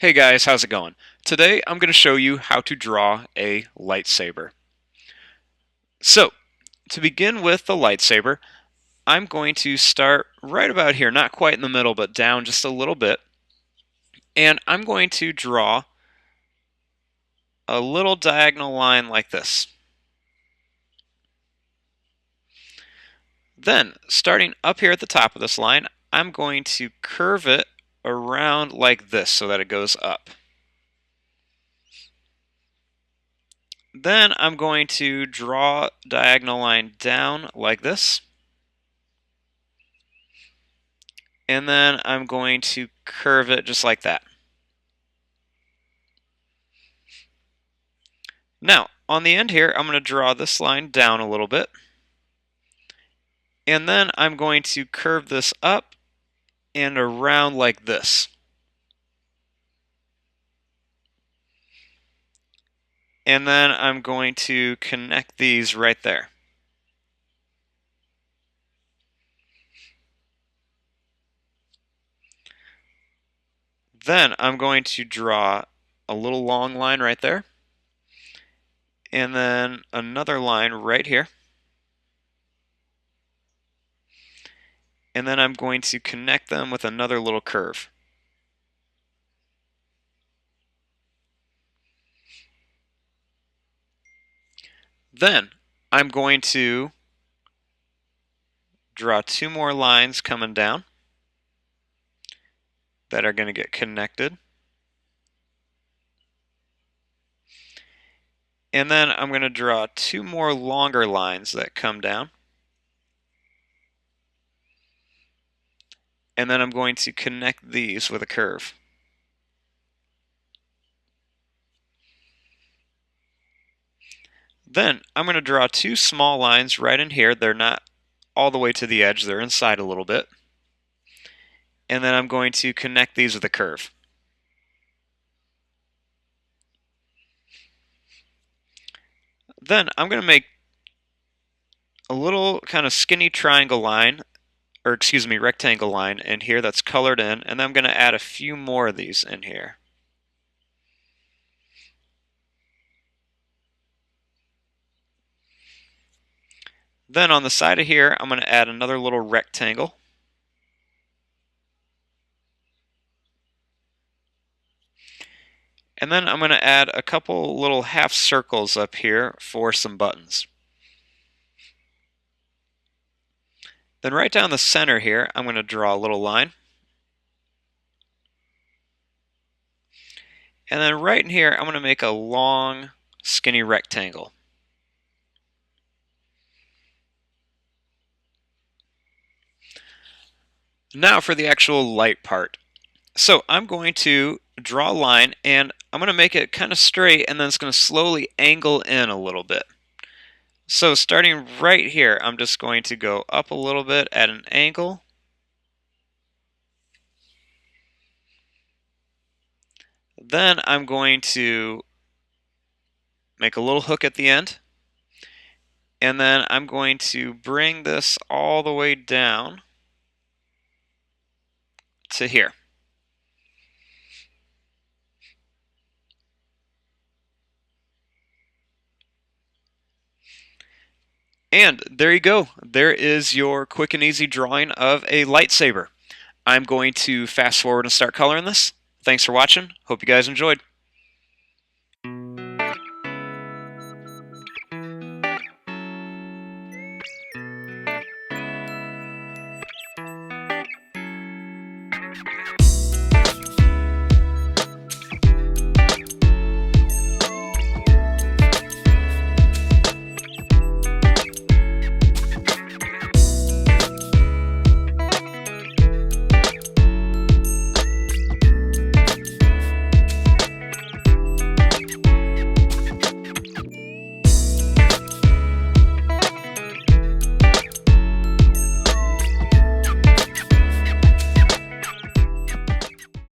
Hey guys, how's it going? Today I'm going to show you how to draw a lightsaber. So, to begin with the lightsaber, I'm going to start right about here, not quite in the middle, but down just a little bit. And I'm going to draw a little diagonal line like this. Then, starting up here at the top of this line, I'm going to curve it around like this so that it goes up. Then I'm going to draw a diagonal line down like this. And then I'm going to curve it just like that. Now, on the end here, I'm going to draw this line down a little bit. And then I'm going to curve this up and around like this. And then I'm going to connect these right there. Then I'm going to draw a little long line right there. And then another line right here. And then I'm going to connect them with another little curve. Then I'm going to draw two more lines coming down that are going to get connected. And then I'm going to draw two more longer lines that come down. And then I'm going to connect these with a curve. Then I'm going to draw two small lines right in here. They're not all the way to the edge, they're inside a little bit. And then I'm going to connect these with a curve. Then I'm going to make a little kind of skinny triangle line, or excuse me, rectangle line in here that's colored in, and then I'm going to add a few more of these in here. Then on the side of here, I'm going to add another little rectangle. And then I'm going to add a couple little half circles up here for some buttons. Then right down the center here, I'm going to draw a little line. And then right in here, I'm going to make a long, skinny rectangle. Now for the actual light part. So I'm going to draw a line and I'm going to make it kind of straight and then it's going to slowly angle in a little bit. So starting right here, I'm just going to go up a little bit at an angle. Then I'm going to make a little hook at the end. And then I'm going to bring this all the way down to here. And there you go. There is your quick and easy drawing of a lightsaber. I'm going to fast forward and start coloring this. Thanks for watching. Hope you guys enjoyed.